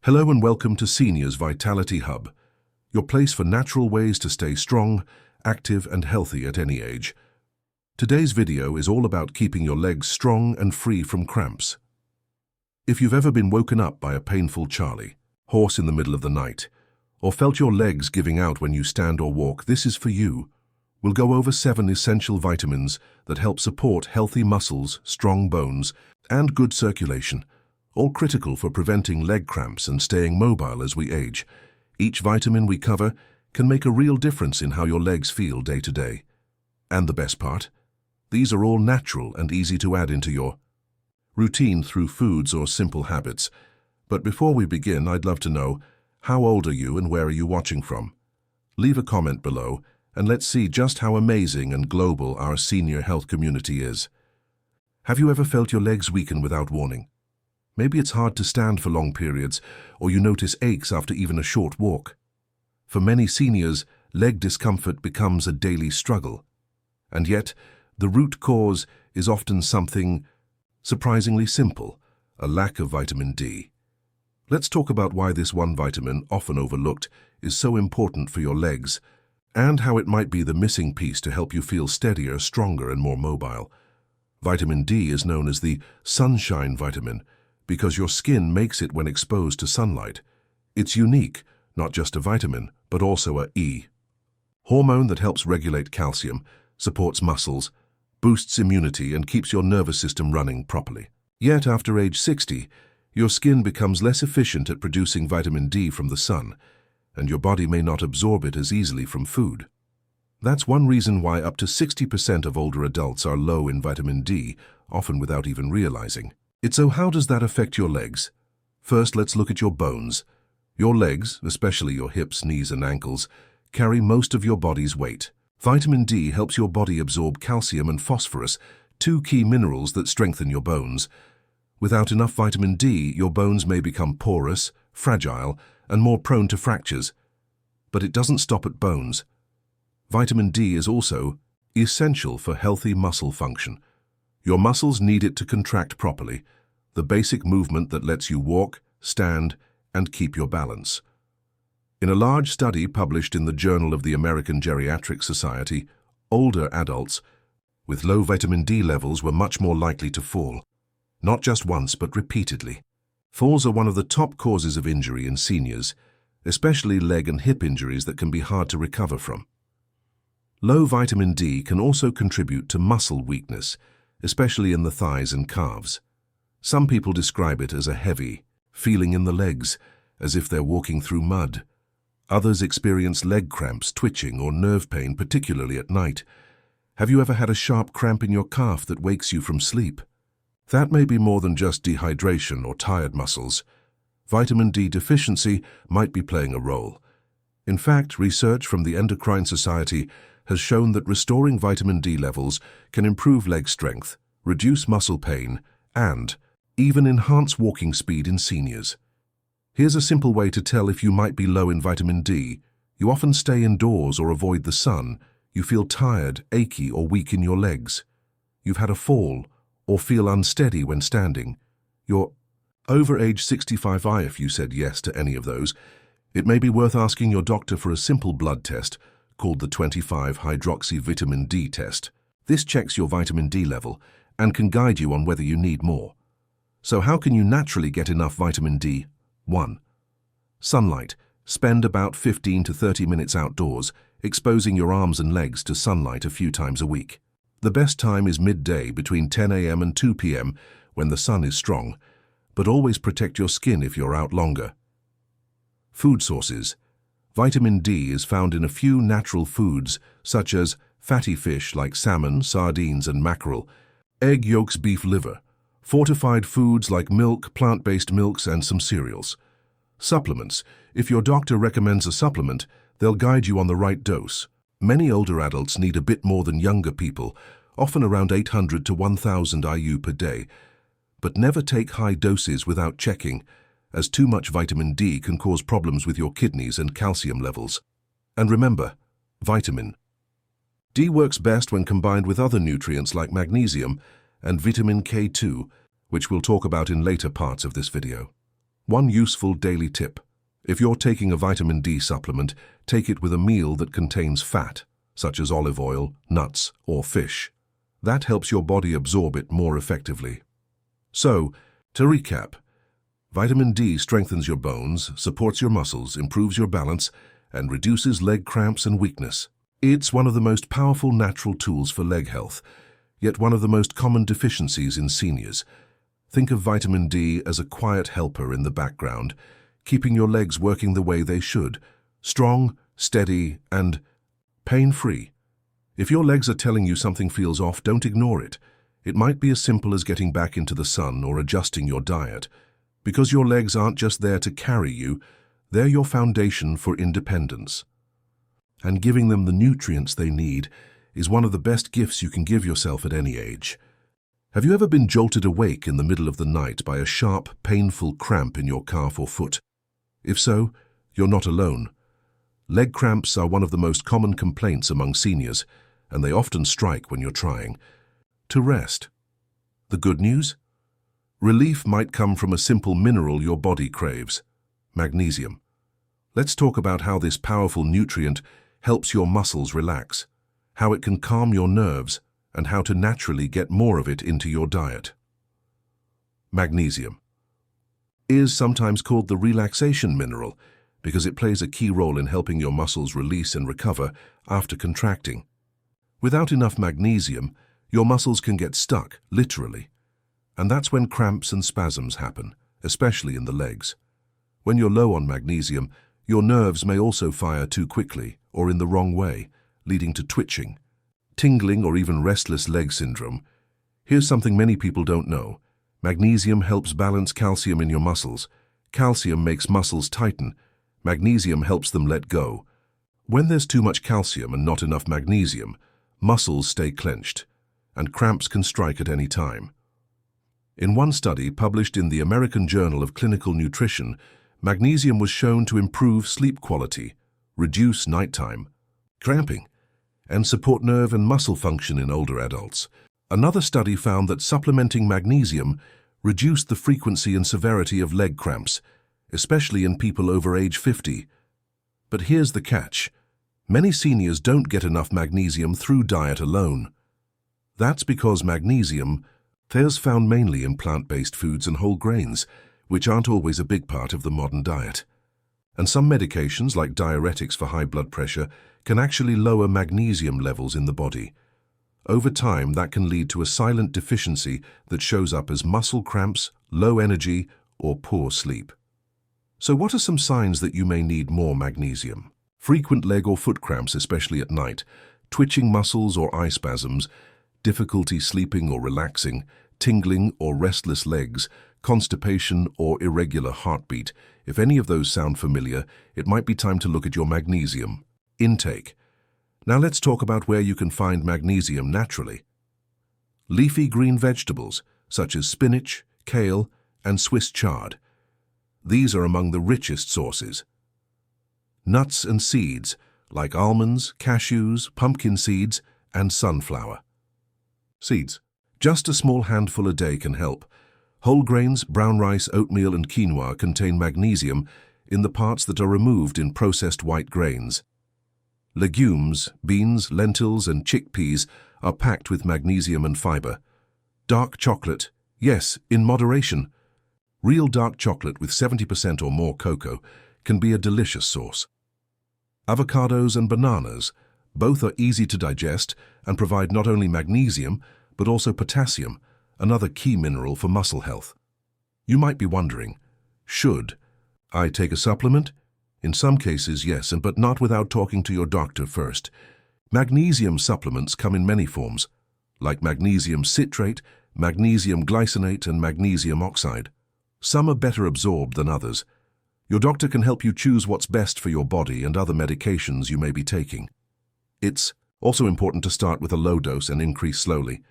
Hello and welcome to Seniors Vitality Hub, your place for natural ways to stay strong, active and healthy at any age. Today's video is all about keeping your legs strong and free from cramps. If you've ever been woken up by a painful Charlie, horse in the middle of the night, or felt your legs giving out when you stand or walk, this is for you. We'll go over 7 essential vitamins that help support healthy muscles, strong bones, and good circulation, all critical for preventing leg cramps and staying mobile as we age. Each vitamin we cover can make a real difference in how your legs feel day to day. And the best part? These are all natural and easy to add into your routine through foods or simple habits. But before we begin, I'd love to know, how old are you and where are you watching from? Leave a comment below and let's see just how amazing and global our senior health community is. Have you ever felt your legs weaken without warning? Maybe it's hard to stand for long periods, or you notice aches after even a short walk. For many seniors, leg discomfort becomes a daily struggle. And yet, the root cause is often something surprisingly simple, a lack of vitamin D. Let's talk about why this one vitamin, often overlooked, is so important for your legs, and how it might be the missing piece to help you feel steadier, stronger, and more mobile. Vitamin D is known as the sunshine vitamin, because your skin makes it when exposed to sunlight. It's unique, not just a vitamin, but also a E hormone that helps regulate calcium, supports muscles, boosts immunity, and keeps your nervous system running properly. Yet after age 60, your skin becomes less efficient at producing vitamin D from the sun, and your body may not absorb it as easily from food. That's one reason why up to 60% of older adults are low in vitamin D, often without even realizing. So how does that affect your legs? First, let's look at your bones. Your legs, especially your hips, knees, and ankles, carry most of your body's weight. Vitamin D helps your body absorb calcium and phosphorus, 2 key minerals that strengthen your bones. Without enough vitamin D, your bones may become porous, fragile, and more prone to fractures. But it doesn't stop at bones. Vitamin D is also essential for healthy muscle function. Your muscles need it to contract properly, the basic movement that lets you walk, stand, and keep your balance. In a large study published in the Journal of the American Geriatric Society, older adults with low vitamin D levels were much more likely to fall, not just once but repeatedly. Falls are one of the top causes of injury in seniors, especially leg and hip injuries that can be hard to recover from. Low vitamin D can also contribute to muscle weakness, especially in the thighs and calves. Some people describe it as a heavy feeling in the legs, as if they're walking through mud. Others experience leg cramps, twitching, or nerve pain, particularly at night. Have you ever had a sharp cramp in your calf that wakes you from sleep? That may be more than just dehydration or tired muscles. Vitamin D deficiency might be playing a role. In fact, research from the Endocrine Society has shown that restoring vitamin D levels can improve leg strength, reduce muscle pain, and even enhance walking speed in seniors. Here's a simple way to tell if you might be low in vitamin D. You often stay indoors or avoid the sun. You feel tired, achy, or weak in your legs. You've had a fall or feel unsteady when standing. You're over age 65. If you said yes to any of those, it may be worth asking your doctor for a simple blood test called the 25-hydroxy-vitamin D test. This checks your vitamin D level and can guide you on whether you need more. So how can you naturally get enough vitamin D? 1. Sunlight. Spend about 15 to 30 minutes outdoors, exposing your arms and legs to sunlight a few times a week. The best time is midday between 10 a.m. and 2 p.m. when the sun is strong, but always protect your skin if you're out longer. Food sources. Vitamin D is found in a few natural foods, such as fatty fish like salmon, sardines, and mackerel, egg yolks, beef liver, fortified foods like milk, plant-based milks, and some cereals. Supplements. If your doctor recommends a supplement, they'll guide you on the right dose. Many older adults need a bit more than younger people, often around 800 to 1,000 IU per day. But never take high doses without checking, as too much vitamin D can cause problems with your kidneys and calcium levels. And remember, vitamin D works best when combined with other nutrients like magnesium and vitamin K2, which we'll talk about in later parts of this video. One useful daily tip. If you're taking a vitamin D supplement, take it with a meal that contains fat, such as olive oil, nuts, or fish. That helps your body absorb it more effectively. So, to recap, vitamin D strengthens your bones, supports your muscles, improves your balance, and reduces leg cramps and weakness. It's one of the most powerful natural tools for leg health, yet one of the most common deficiencies in seniors. Think of vitamin D as a quiet helper in the background, keeping your legs working the way they should, strong, steady, and pain-free. If your legs are telling you something feels off, don't ignore it. It might be as simple as getting back into the sun or adjusting your diet. Because your legs aren't just there to carry you, they're your foundation for independence. And giving them the nutrients they need is one of the best gifts you can give yourself at any age. Have you ever been jolted awake in the middle of the night by a sharp, painful cramp in your calf or foot? If so, you're not alone. Leg cramps are one of the most common complaints among seniors, and they often strike when you're trying to rest. The good news? Relief might come from a simple mineral your body craves: magnesium. Let's talk about how this powerful nutrient helps your muscles relax, how it can calm your nerves, and how to naturally get more of it into your diet. Magnesium is sometimes called the relaxation mineral because it plays a key role in helping your muscles release and recover after contracting. Without enough magnesium, your muscles can get stuck, literally. And that's when cramps and spasms happen, especially in the legs. When you're low on magnesium, your nerves may also fire too quickly or in the wrong way, leading to twitching, tingling, or even restless leg syndrome. Here's something many people don't know. Magnesium helps balance calcium in your muscles. Calcium makes muscles tighten. Magnesium helps them let go. When there's too much calcium and not enough magnesium, muscles stay clenched, and cramps can strike at any time. In one study published in the American Journal of Clinical Nutrition, magnesium was shown to improve sleep quality, reduce nighttime cramping, and support nerve and muscle function in older adults. Another study found that supplementing magnesium reduced the frequency and severity of leg cramps, especially in people over age 50. But here's the catch. Many seniors don't get enough magnesium through diet alone. That's because magnesium is found mainly in plant-based foods and whole grains, which aren't always a big part of the modern diet. And some medications, like diuretics for high blood pressure, can actually lower magnesium levels in the body. Over time, that can lead to a silent deficiency that shows up as muscle cramps, low energy, or poor sleep. So what are some signs that you may need more magnesium? Frequent leg or foot cramps, especially at night, twitching muscles or eye spasms, difficulty sleeping or relaxing, tingling or restless legs, constipation or irregular heartbeat. If any of those sound familiar, it might be time to look at your magnesium intake. Now let's talk about where you can find magnesium naturally. Leafy green vegetables, such as spinach, kale, and Swiss chard. These are among the richest sources. Nuts and seeds, like almonds, cashews, pumpkin seeds, and sunflower seeds. Just a small handful a day can help. Whole grains, brown rice, oatmeal, and quinoa contain magnesium in the parts that are removed in processed white grains. Legumes, beans, lentils, and chickpeas are packed with magnesium and fiber. Dark chocolate, yes, in moderation. Real dark chocolate with 70% or more cocoa can be a delicious source. Avocados and bananas, both are easy to digest and provide not only magnesium, but also potassium, another key mineral for muscle health. You might be wondering, should I take a supplement? In some cases, yes, but not without talking to your doctor first. Magnesium supplements come in many forms, like magnesium citrate, magnesium glycinate, and magnesium oxide. Some are better absorbed than others. Your doctor can help you choose what's best for your body and other medications you may be taking. It's also important to start with a low dose and increase slowly,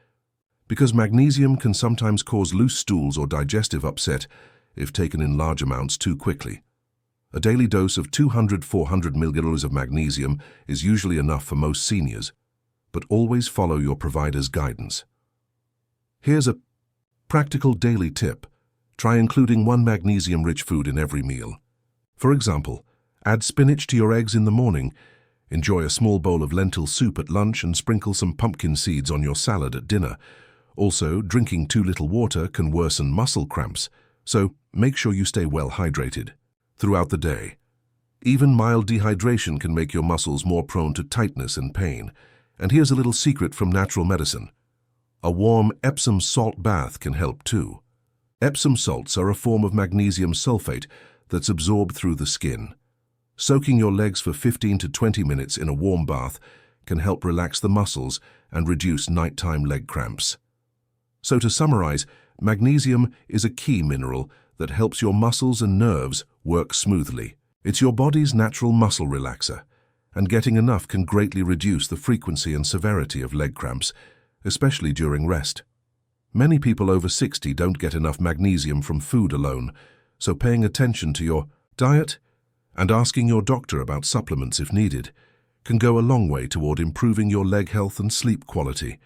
because magnesium can sometimes cause loose stools or digestive upset if taken in large amounts too quickly. A daily dose of 200–400 mg of magnesium is usually enough for most seniors, but always follow your provider's guidance. Here's a practical daily tip. Try including one magnesium-rich food in every meal. For example, add spinach to your eggs in the morning, enjoy a small bowl of lentil soup at lunch, and sprinkle some pumpkin seeds on your salad at dinner. Also, drinking too little water can worsen muscle cramps, so make sure you stay well hydrated throughout the day. Even mild dehydration can make your muscles more prone to tightness and pain. And here's a little secret from natural medicine. A warm Epsom salt bath can help too. Epsom salts are a form of magnesium sulfate that's absorbed through the skin. Soaking your legs for 15 to 20 minutes in a warm bath can help relax the muscles and reduce nighttime leg cramps. So to summarize, magnesium is a key mineral that helps your muscles and nerves work smoothly. It's your body's natural muscle relaxer, and getting enough can greatly reduce the frequency and severity of leg cramps, especially during rest. Many people over 60 don't get enough magnesium from food alone, so paying attention to your diet and asking your doctor about supplements if needed can go a long way toward improving your leg health and sleep quality.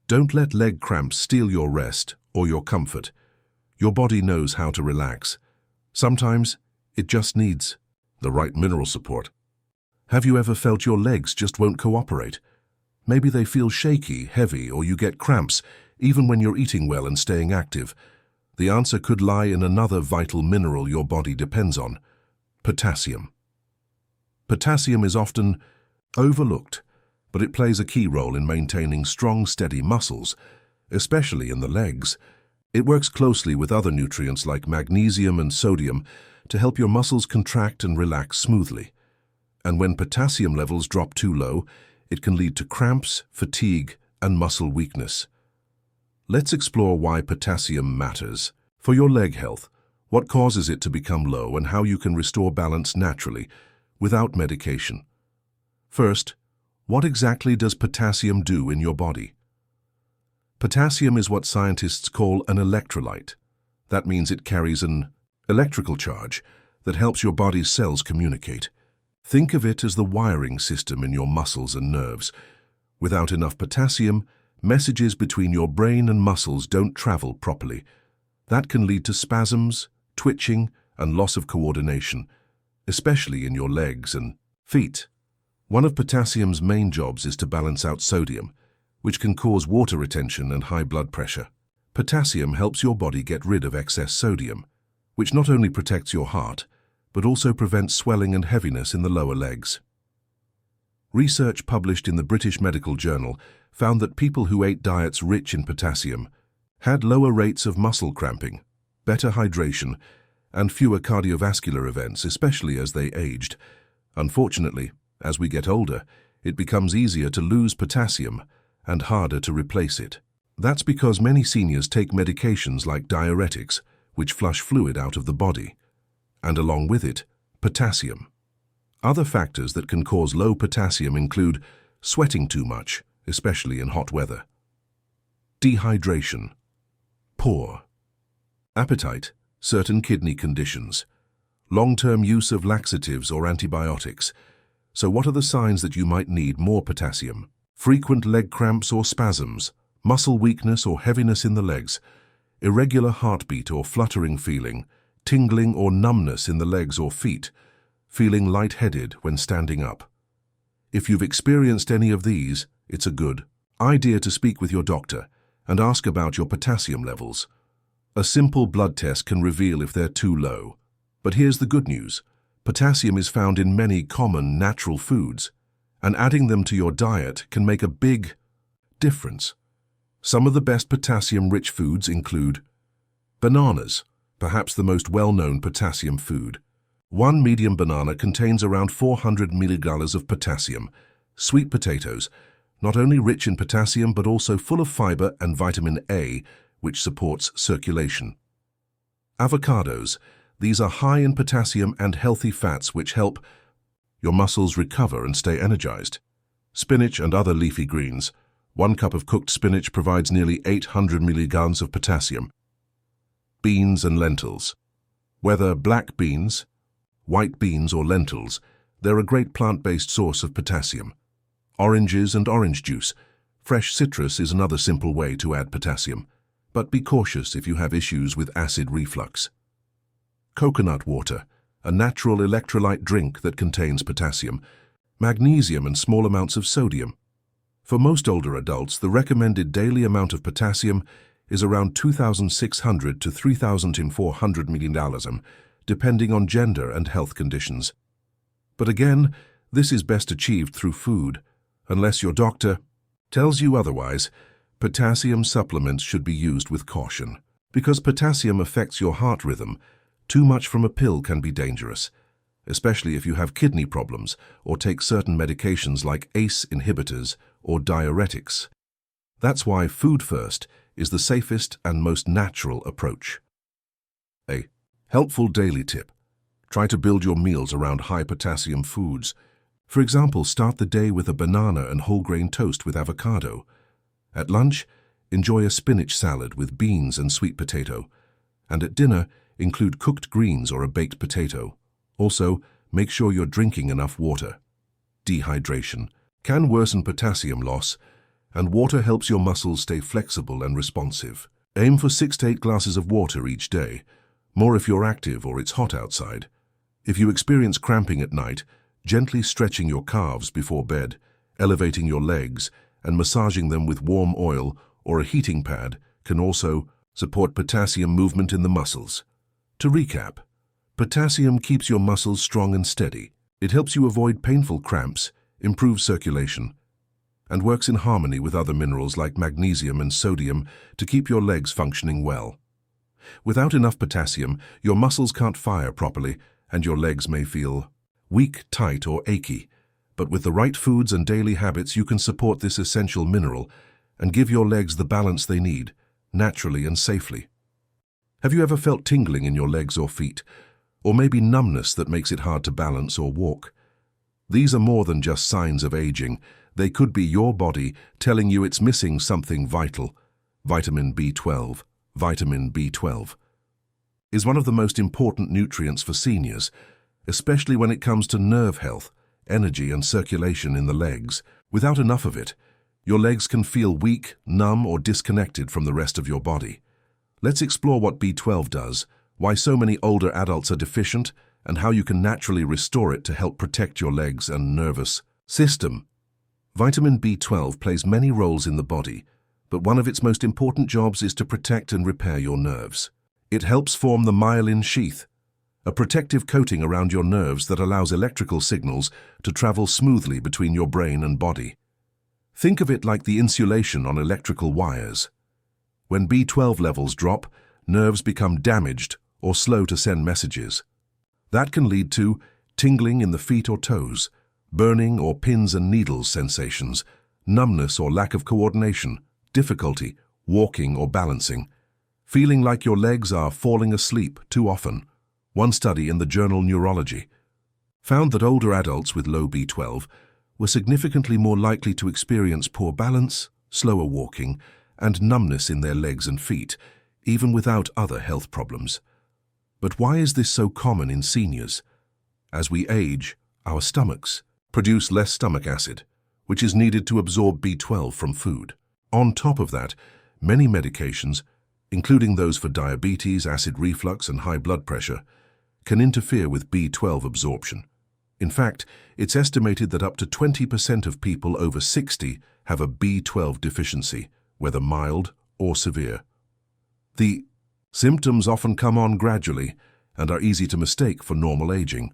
Don't let leg cramps steal your rest or your comfort. Your body knows how to relax. Sometimes it just needs the right mineral support. Have you ever felt your legs just won't cooperate? Maybe they feel shaky, heavy, or you get cramps, even when you're eating well and staying active. The answer could lie in another vital mineral your body depends on: potassium. Potassium is often overlooked, but it plays a key role in maintaining strong, steady muscles, especially in the legs. It works closely with other nutrients like magnesium and sodium to help your muscles contract and relax smoothly. And when potassium levels drop too low, it can lead to cramps, fatigue, and muscle weakness. Let's explore why potassium matters. For your leg health, what causes it to become low and how you can restore balance naturally, without medication. First, what exactly does potassium do in your body? Potassium is what scientists call an electrolyte. That means it carries an electrical charge that helps your body's cells communicate. Think of it as the wiring system in your muscles and nerves. Without enough potassium, messages between your brain and muscles don't travel properly. That can lead to spasms, twitching, and loss of coordination, especially in your legs and feet. One of potassium's main jobs is to balance out sodium, which can cause water retention and high blood pressure. Potassium helps your body get rid of excess sodium, which not only protects your heart, but also prevents swelling and heaviness in the lower legs. Research published in the British Medical Journal found that people who ate diets rich in potassium had lower rates of muscle cramping, better hydration, and fewer cardiovascular events, especially as they aged. Unfortunately, as we get older, it becomes easier to lose potassium and harder to replace it. That's because many seniors take medications like diuretics, which flush fluid out of the body, and along with it, potassium. Other factors that can cause low potassium include sweating too much, especially in hot weather, dehydration, poor appetite, certain kidney conditions, long-term use of laxatives or antibiotics. So what are the signs that you might need more potassium? Frequent leg cramps or spasms, muscle weakness or heaviness in the legs, irregular heartbeat or fluttering feeling, tingling or numbness in the legs or feet, feeling lightheaded when standing up. If you've experienced any of these, it's a good idea to speak with your doctor and ask about your potassium levels. A simple blood test can reveal if they're too low. But here's the good news. Potassium is found in many common natural foods, and adding them to your diet can make a big difference. Some of the best potassium-rich foods include bananas, perhaps the most well-known potassium food. One medium banana contains around 400 milligrams of potassium. Sweet potatoes, not only rich in potassium but also full of fiber and vitamin A, which supports circulation. Avocados, these are high in potassium and healthy fats which help your muscles recover and stay energized. Spinach and other leafy greens. 1 cup of cooked spinach provides nearly 800 milligrams of potassium. Beans and lentils. Whether black beans, white beans or lentils, they're a great plant-based source of potassium. Oranges and orange juice. Fresh citrus is another simple way to add potassium. but be cautious if you have issues with acid reflux. Coconut water, a natural electrolyte drink that contains potassium, magnesium and small amounts of sodium. For most older adults, the recommended daily amount of potassium is around 2,600 to 3,400 millism, depending on gender and health conditions. But again, this is best achieved through food. Unless your doctor tells you otherwise, potassium supplements should be used with caution. Because potassium affects your heart rhythm, too much from a pill can be dangerous, especially if you have kidney problems or take certain medications like ACE inhibitors or diuretics. That's why food first is the safest and most natural approach. A helpful daily tip. Try to build your meals around high potassium foods. For example, start the day with a banana and whole grain toast with avocado. At lunch, enjoy a spinach salad with beans and sweet potato. And at dinner, include cooked greens or a baked potato. Also, make sure you're drinking enough water. Dehydration can worsen potassium loss, and water helps your muscles stay flexible and responsive. Aim for 6 to 8 glasses of water each day, more if you're active or it's hot outside. If you experience cramping at night, gently stretching your calves before bed, elevating your legs, and massaging them with warm oil or a heating pad can also support potassium movement in the muscles. To recap, potassium keeps your muscles strong and steady. It helps you avoid painful cramps, improves circulation, and works in harmony with other minerals like magnesium and sodium to keep your legs functioning well. Without enough potassium, your muscles can't fire properly and your legs may feel weak, tight, or achy. But with the right foods and daily habits, you can support this essential mineral and give your legs the balance they need, naturally and safely. Have you ever felt tingling in your legs or feet, or maybe numbness that makes it hard to balance or walk? These are more than just signs of aging. They could be your body telling you it's missing something vital. Vitamin B12. Vitamin B12 is one of the most important nutrients for seniors, especially when it comes to nerve health, energy and circulation in the legs. Without enough of it, your legs can feel weak, numb, or disconnected from the rest of your body. Let's explore what B12 does, why so many older adults are deficient, and how you can naturally restore it to help protect your legs and nervous system. Vitamin B12 plays many roles in the body, but one of its most important jobs is to protect and repair your nerves. It helps form the myelin sheath, a protective coating around your nerves that allows electrical signals to travel smoothly between your brain and body. Think of it like the insulation on electrical wires. When B12 levels drop, nerves become damaged or slow to send messages. That can lead to tingling in the feet or toes, burning or pins and needles sensations, numbness or lack of coordination, difficulty walking or balancing, feeling like your legs are falling asleep too often. One study in the journal Neurology found that older adults with low B12 were significantly more likely to experience poor balance, slower walking, and numbness in their legs and feet, even without other health problems. But why is this so common in seniors? As we age, our stomachs produce less stomach acid, which is needed to absorb B12 from food. On top of that, many medications, including those for diabetes, acid reflux, and high blood pressure, can interfere with B12 absorption. In fact, it's estimated that up to 20% of people over 60 have a B12 deficiency, whether mild or severe. The symptoms often come on gradually and are easy to mistake for normal aging,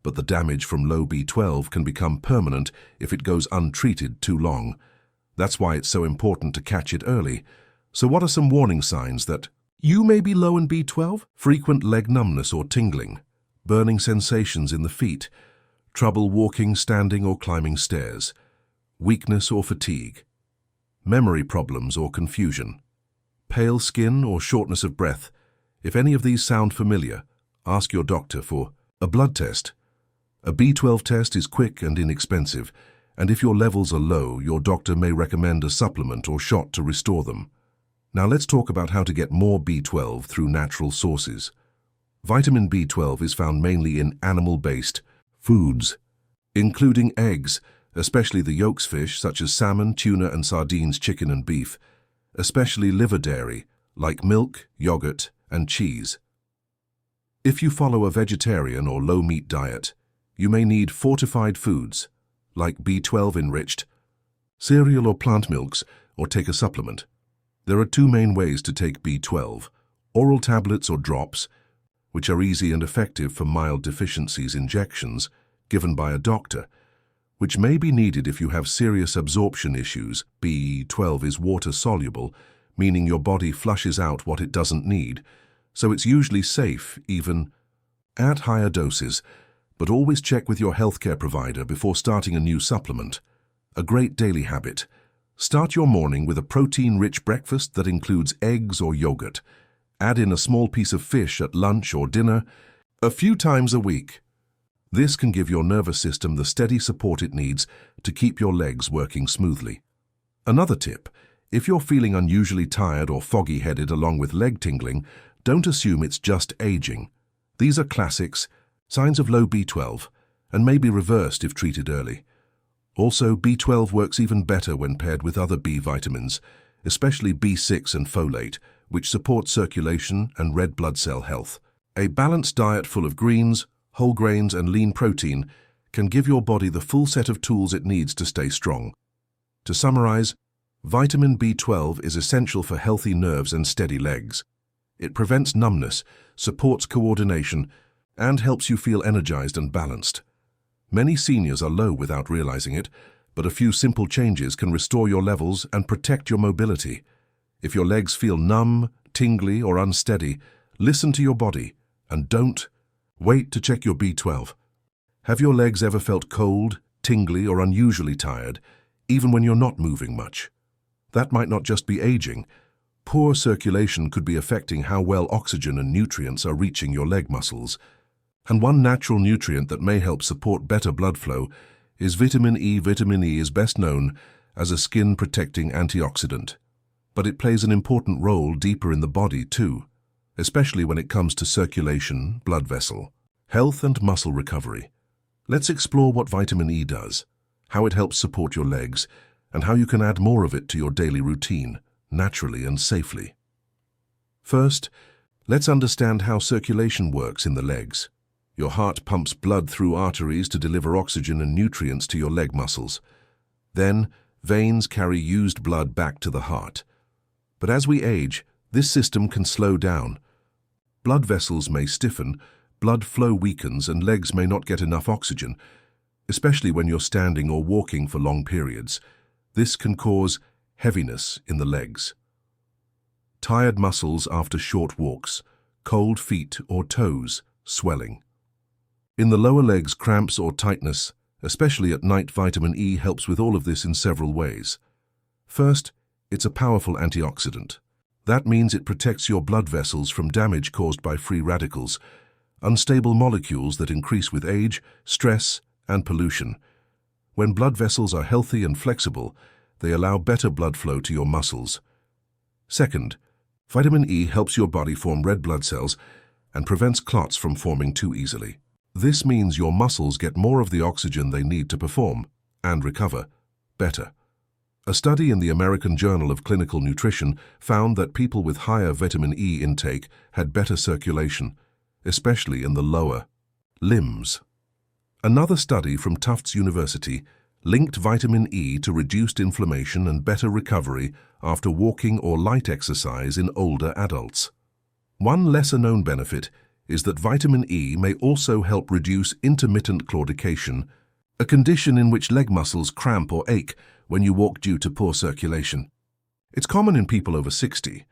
but the damage from low B12 can become permanent if it goes untreated too long. That's why it's so important to catch it early. So what are some warning signs that you may be low in B12? Frequent leg numbness or tingling, burning sensations in the feet, trouble walking, standing, or climbing stairs, weakness or fatigue, memory problems or confusion, pale skin or shortness of breath. If any of these sound familiar, ask your doctor for a blood test. A B12 test is quick and inexpensive, and if your levels are low, your doctor may recommend a supplement or shot to restore them. Now let's talk about how to get more B12 through natural sources. Vitamin B12 is found mainly in animal-based foods, including eggs, especially the yolks fish such as salmon, tuna, and sardines, chicken and beef, especially liver dairy, like milk, yogurt, and cheese. If you follow a vegetarian or low-meat diet, you may need fortified foods, like B12-enriched, cereal or plant milks, or take a supplement. There are two main ways to take B12, oral tablets or drops, which are easy and effective for mild deficiencies, injections, given by a doctor, which may be needed if you have serious absorption issues. B12 is water-soluble, meaning your body flushes out what it doesn't need, so it's usually safe even at higher doses, but always check with your healthcare provider before starting a new supplement. A great daily habit. Start your morning with a protein-rich breakfast that includes eggs or yogurt. Add in a small piece of fish at lunch or dinner a few times a week. This can give your nervous system the steady support it needs to keep your legs working smoothly. Another tip, if you're feeling unusually tired or foggy-headed along with leg tingling, don't assume it's just aging. These are classics, signs of low B12, and may be reversed if treated early. Also, B12 works even better when paired with other B vitamins, especially B6 and folate, which support circulation and red blood cell health. A balanced diet full of greens, whole grains, and lean protein can give your body the full set of tools it needs to stay strong. To summarize, vitamin B12 is essential for healthy nerves and steady legs. It prevents numbness, supports coordination, and helps you feel energized and balanced. Many seniors are low without realizing it, but a few simple changes can restore your levels and protect your mobility. If your legs feel numb, tingly, or unsteady, listen to your body and don't wait to check your B12. Have your legs ever felt cold, tingly, or unusually tired, even when you're not moving much? That might not just be aging. Poor circulation could be affecting how well oxygen and nutrients are reaching your leg muscles. And one natural nutrient that may help support better blood flow is vitamin E. Vitamin E is best known as a skin-protecting antioxidant, but it plays an important role deeper in the body too, especially when it comes to circulation, blood vessel, health, and muscle recovery. Let's explore what vitamin E does, how it helps support your legs, and how you can add more of it to your daily routine, naturally and safely. First, let's understand how circulation works in the legs. Your heart pumps blood through arteries to deliver oxygen and nutrients to your leg muscles. Then, veins carry used blood back to the heart. But as we age, this system can slow down. Blood vessels may stiffen, blood flow weakens, and legs may not get enough oxygen, especially when you're standing or walking for long periods. This can cause heaviness in the legs, tired muscles after short walks, cold feet or toes, swelling. In the lower legs, cramps or tightness, especially at night. Vitamin E helps with all of this in several ways. First, it's a powerful antioxidant. That means it protects your blood vessels from damage caused by free radicals, unstable molecules that increase with age, stress, and pollution. When blood vessels are healthy and flexible, they allow better blood flow to your muscles. Second, vitamin E helps your body form red blood cells and prevents clots from forming too easily. This means your muscles get more of the oxygen they need to perform and recover better. A study in the American Journal of Clinical Nutrition found that people with higher vitamin E intake had better circulation, especially in the lower limbs. Another study from Tufts University linked vitamin E to reduced inflammation and better recovery after walking or light exercise in older adults. One lesser-known benefit is that vitamin E may also help reduce intermittent claudication, a condition in which leg muscles cramp or ache when you walk due to poor circulation. It's common in people over 60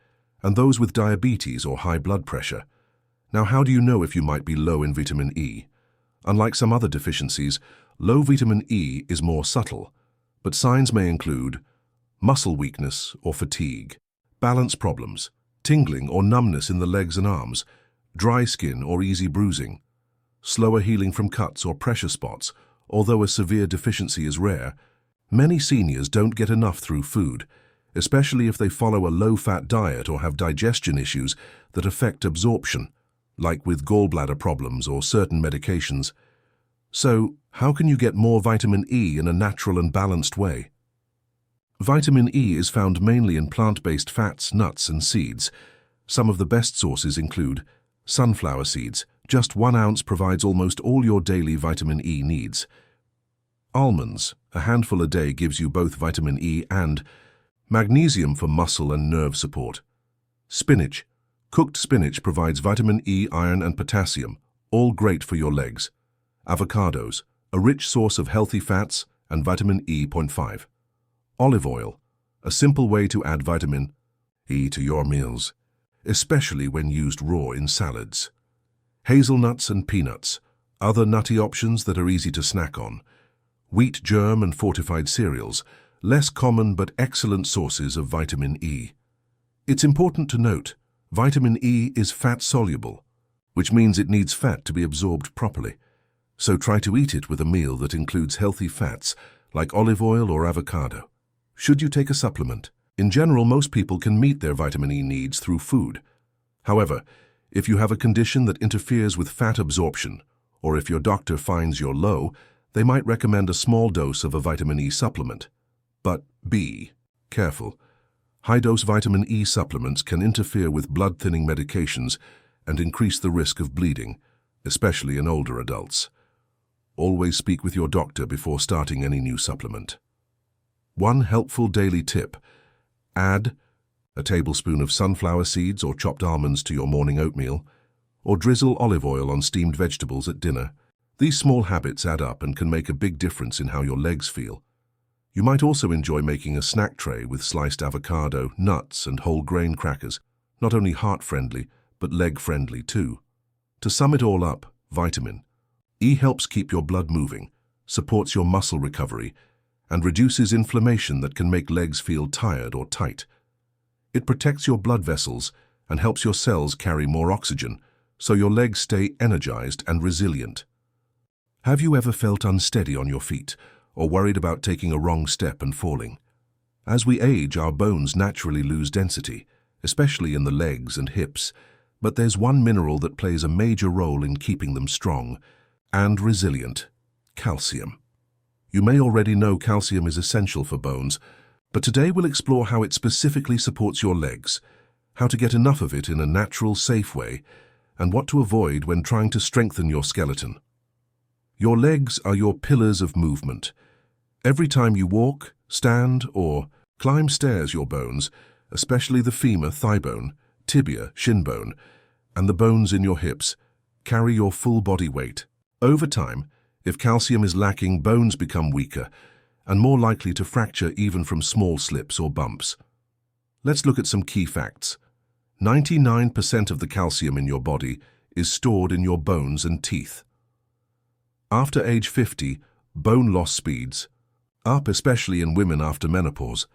and those with diabetes or high blood pressure. Now, how do you know if you might be low in vitamin E? Unlike some other deficiencies, low vitamin E is more subtle, but signs may include muscle weakness or fatigue, balance problems, tingling or numbness in the legs and arms, dry skin or easy bruising, slower healing from cuts or pressure spots. Although a severe deficiency is rare, many seniors don't get enough through food, especially if they follow a low-fat diet or have digestion issues that affect absorption, like with gallbladder problems or certain medications. So, how can you get more vitamin E in a natural and balanced way? Vitamin E is found mainly in plant-based fats, nuts, and seeds, Some of the best sources include sunflower seeds. Just 1 ounce provides almost all your daily vitamin E needs. Almonds, a handful a day gives you both vitamin E and magnesium for muscle and nerve support. Spinach. Cooked spinach provides vitamin E, iron and potassium, all great for your legs. Avocados, a rich source of healthy fats and vitamin E.5. Olive oil, a simple way to add vitamin E to your meals, especially when used raw in salads. Hazelnuts and peanuts, other nutty options that are easy to snack on. Wheat germ and fortified cereals, less common but excellent sources of vitamin E. It's important to note, vitamin E is fat-soluble, which means it needs fat to be absorbed properly. So try to eat it with a meal that includes healthy fats, like olive oil or avocado. Should you take a supplement? In general, most people can meet their vitamin E needs through food. However, if you have a condition that interferes with fat absorption, or if your doctor finds you're low, they might recommend a small dose of a vitamin E supplement. But be careful. High-dose vitamin E supplements can interfere with blood-thinning medications and increase the risk of bleeding, especially in older adults. Always speak with your doctor before starting any new supplement. One helpful daily tip: add a tablespoon of sunflower seeds or chopped almonds to your morning oatmeal, or drizzle olive oil on steamed vegetables at dinner. These small habits add up and can make a big difference in how your legs feel. You might also enjoy making a snack tray with sliced avocado, nuts, and whole grain crackers, not only heart-friendly, but leg-friendly too. To sum it all up, vitamin E helps keep your blood moving, supports your muscle recovery, and reduces inflammation that can make legs feel tired or tight. It protects your blood vessels and helps your cells carry more oxygen, so your legs stay energized and resilient. Have you ever felt unsteady on your feet, or worried about taking a wrong step and falling? As we age, our bones naturally lose density, especially in the legs and hips, but there's one mineral that plays a major role in keeping them strong and resilient: calcium. You may already know calcium is essential for bones, but today we'll explore how it specifically supports your legs, how to get enough of it in a natural, safe way, and what to avoid when trying to strengthen your skeleton. Your legs are your pillars of movement. Every time you walk, stand, or climb stairs, your bones, especially the femur, thigh bone, tibia, shin bone, and the bones in your hips, carry your full body weight. Over time, if calcium is lacking, bones become weaker and more likely to fracture even from small slips or bumps. Let's look at some key facts. 99% of the calcium in your body is stored in your bones and teeth. After age 50, bone loss speeds up, especially in women after menopause.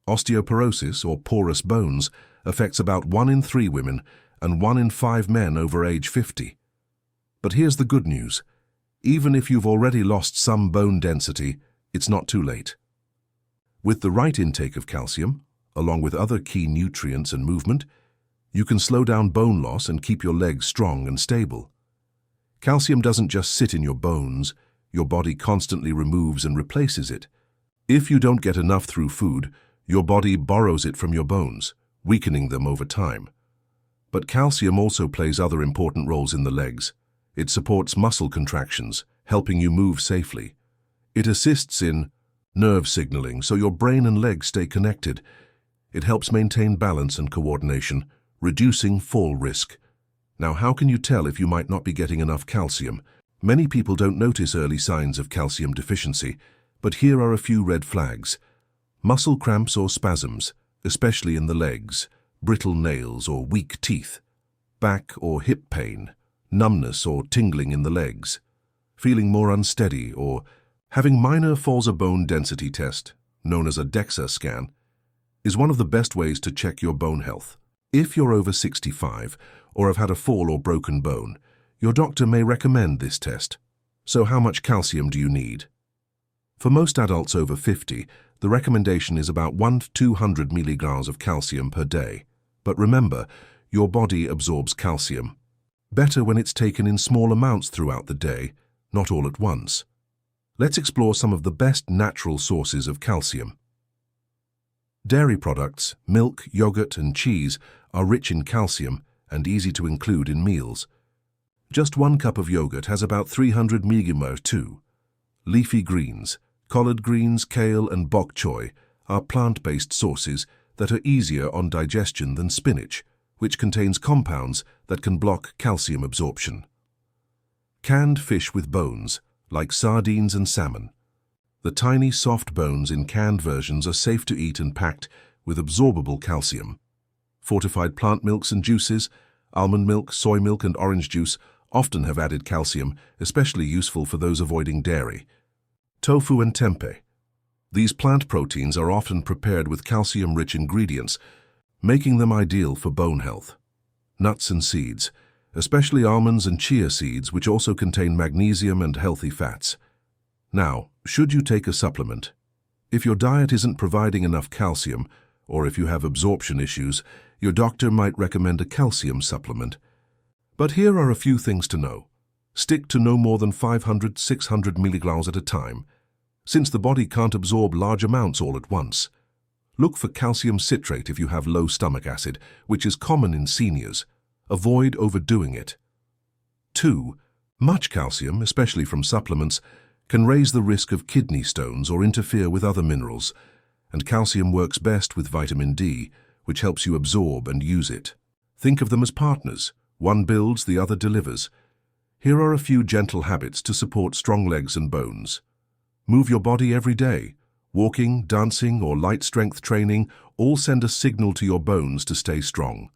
Osteoporosis, or porous bones, affects about 1 in 3 women and 1 in 5 men over age 50. But here's the good news. Even if you've already lost some bone density, it's not too late. With the right intake of calcium, along with other key nutrients and movement, you can slow down bone loss and keep your legs strong and stable. Calcium doesn't just sit in your bones, your body constantly removes and replaces it. If you don't get enough through food, your body borrows it from your bones, weakening them over time. But calcium also plays other important roles in the legs. It supports muscle contractions, helping you move safely. It assists in nerve signaling, so your brain and legs stay connected. It helps maintain balance and coordination, reducing fall risk. Now, how can you tell if you might not be getting enough calcium? Many people don't notice early signs of calcium deficiency, but here are a few red flags. Muscle cramps or spasms, especially in the legs, brittle nails or weak teeth, back or hip pain, numbness or tingling in the legs, feeling more unsteady, or having minor falls. A bone density test, known as a DEXA scan, is one of the best ways to check your bone health. If you're over 65 or have had a fall or broken bone, your doctor may recommend this test. So how much calcium do you need? For most adults over 50, the recommendation is about 1 to 200 milligrams of calcium per day. But remember, your body absorbs calcium better when it's taken in small amounts throughout the day, not all at once. Let's explore some of the best natural sources of calcium. Dairy products, milk, yogurt, and cheese are rich in calcium and easy to include in meals. Just 1 cup of yogurt has about 300 mg too. Leafy greens, collard greens, kale, and bok choy are plant-based sources that are easier on digestion than spinach, which contains compounds that can block calcium absorption. Canned fish with bones, like sardines and salmon. The tiny, soft bones in canned versions are safe to eat and packed with absorbable calcium. Fortified plant milks and juices, almond milk, soy milk, and orange juice often have added calcium, especially useful for those avoiding dairy. Tofu and tempeh. These plant proteins are often prepared with calcium-rich ingredients, making them ideal for bone health. Nuts and seeds, especially almonds and chia seeds, which also contain magnesium and healthy fats. Now, should you take a supplement? If your diet isn't providing enough calcium, or if you have absorption issues, your doctor might recommend a calcium supplement. But here are a few things to know. Stick to no more than 500–600 milligrams at a time, since the body can't absorb large amounts all at once. Look for calcium citrate if you have low stomach acid, which is common in seniors. Avoid overdoing it. 2. Much calcium, especially from supplements, can raise the risk of kidney stones or interfere with other minerals, and calcium works best with vitamin D, which helps you absorb and use it. Think of them as partners. One builds, the other delivers. Here are a few gentle habits to support strong legs and bones. Move your body every day. Walking, dancing, or light strength training all send a signal to your bones to stay strong.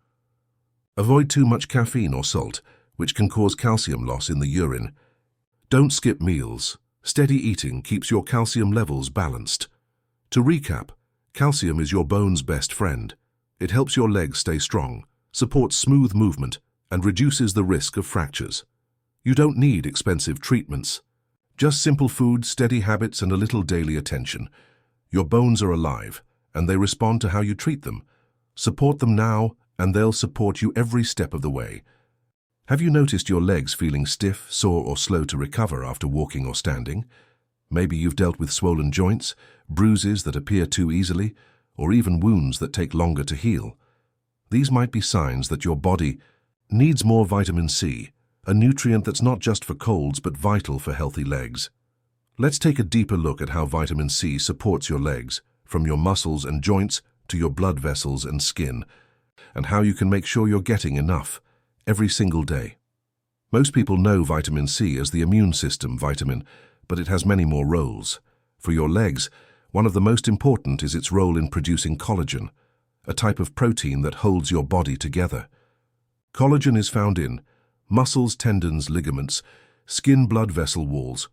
Avoid too much caffeine or salt, which can cause calcium loss in the urine. Don't skip meals. Steady eating keeps your calcium levels balanced. To recap, calcium is your bone's best friend. It helps your legs stay strong, supports smooth movement, and reduces the risk of fractures. You don't need expensive treatments. Just simple food, steady habits, and a little daily attention. Your bones are alive, and they respond to how you treat them. Support them now, and they'll support you every step of the way. Have you noticed your legs feeling stiff, sore, or slow to recover after walking or standing? Maybe you've dealt with swollen joints, bruises that appear too easily, or even wounds that take longer to heal. These might be signs that your body needs more vitamin C, a nutrient that's not just for colds but vital for healthy legs. Let's take a deeper look at how vitamin C supports your legs, from your muscles and joints to your blood vessels and skin, and how you can make sure you're getting enough every single day. Most people know vitamin C as the immune system vitamin, but it has many more roles. For your legs, one of the most important is its role in producing collagen, a type of protein that holds your body together. Collagen is found in muscles, tendons, ligaments, skin, blood vessel walls.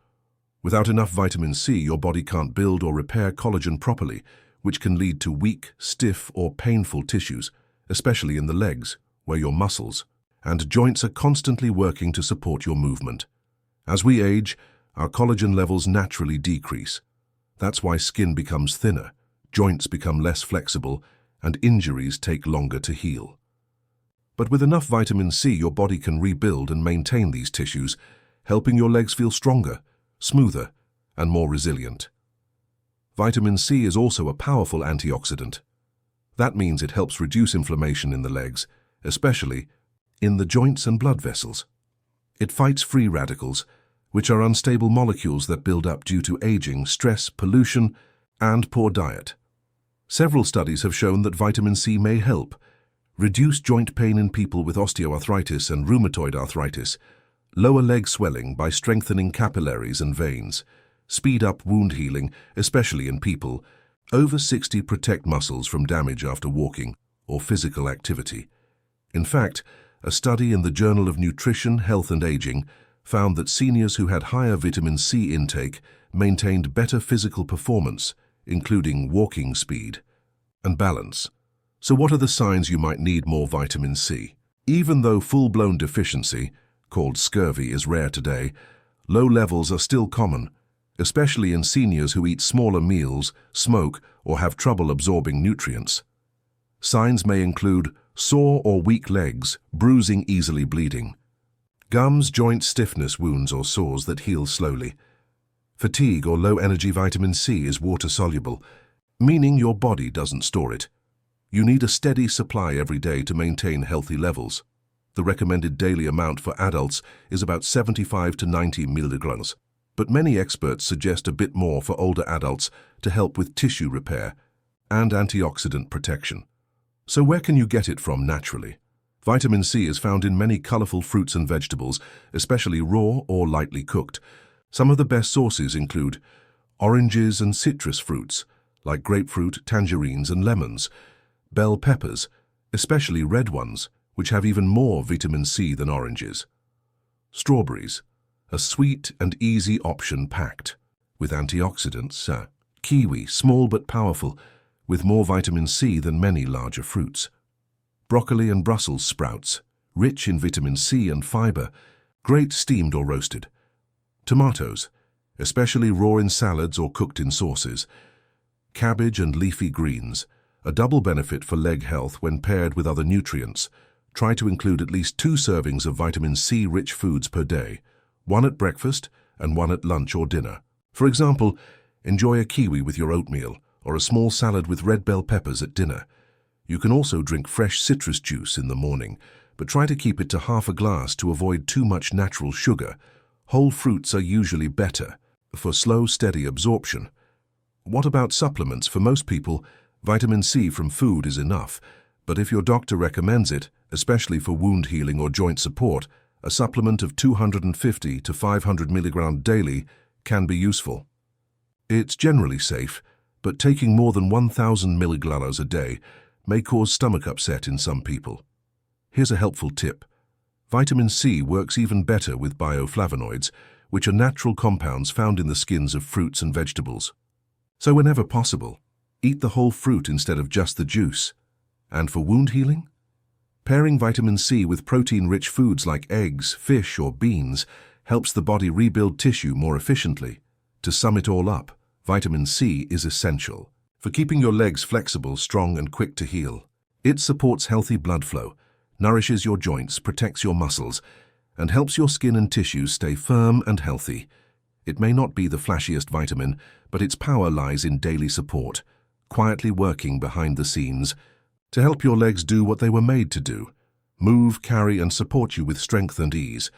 Without enough vitamin C, your body can't build or repair collagen properly, which can lead to weak, stiff, or painful tissues, especially in the legs, where your muscles and joints are constantly working to support your movement. As we age, our collagen levels naturally decrease. That's why skin becomes thinner, joints become less flexible, and injuries take longer to heal. But with enough vitamin C, your body can rebuild and maintain these tissues, helping your legs feel stronger, smoother, and more resilient. Vitamin C is also a powerful antioxidant. That means it helps reduce inflammation in the legs, especially in the joints and blood vessels. It fights free radicals, which are unstable molecules that build up due to aging, stress, pollution, and poor diet. Several studies have shown that vitamin C may help reduce joint pain in people with osteoarthritis and rheumatoid arthritis, lower leg swelling by strengthening capillaries and veins, speed up wound healing, especially in people over 60, protect muscles from damage after walking or physical activity. In fact, a study in the Journal of Nutrition, Health and Aging found that seniors who had higher vitamin C intake maintained better physical performance, including walking speed and balance. So what are the signs you might need more vitamin C? Even though full-blown deficiency, called scurvy, is rare today, low levels are still common, especially in seniors who eat smaller meals, smoke, or have trouble absorbing nutrients. Signs may include sore or weak legs, bruising, easily bleeding, gums, joint stiffness, wounds or sores that heal slowly. Fatigue or low energy. Vitamin C is water-soluble. meaning your body doesn't store it. You need a steady supply every day to maintain healthy levels. The recommended daily amount for adults is about 75 to 90 milligrams, but many experts suggest a bit more for older adults to help with tissue repair and antioxidant protection. So where can you get it from naturally? Vitamin C is found in many colorful fruits and vegetables, especially raw or lightly cooked. Some of the best sources include oranges and citrus fruits, like grapefruit, tangerines, and lemons, bell peppers, especially red ones, which have even more vitamin C than oranges. Strawberries, a sweet and easy option packed with antioxidants. Kiwi, small but powerful, with more vitamin C than many larger fruits. Broccoli and Brussels sprouts, rich in vitamin C and fiber, great steamed or roasted. Tomatoes, especially raw in salads or cooked in sauces. Cabbage and leafy greens, a double benefit for leg health when paired with other nutrients. Try to include at least 2 servings of vitamin C-rich foods per day, 1 at breakfast and 1 at lunch or dinner. For example, enjoy a kiwi with your oatmeal or a small salad with red bell peppers at dinner. You can also drink fresh citrus juice in the morning, but try to keep it to half a glass to avoid too much natural sugar. Whole fruits are usually better for slow, steady absorption. What about supplements? For most people, vitamin C from food is enough, but if your doctor recommends it, especially for wound healing or joint support, a supplement of 250 to 500 milligrams daily can be useful. It's generally safe, but taking more than 1,000 milligrams a day may cause stomach upset in some people. Here's a helpful tip. Vitamin C works even better with bioflavonoids, which are natural compounds found in the skins of fruits and vegetables. So whenever possible, eat the whole fruit instead of just the juice. And for wound healing? Pairing vitamin C with protein-rich foods like eggs, fish, or beans helps the body rebuild tissue more efficiently. To sum it all up, vitamin C is essential for keeping your legs flexible, strong, and quick to heal. It supports healthy blood flow, nourishes your joints, protects your muscles, and helps your skin and tissues stay firm and healthy. It may not be the flashiest vitamin, but its power lies in daily support, quietly working behind the scenes to help your legs do what they were made to do: move, carry, and support you with strength and ease.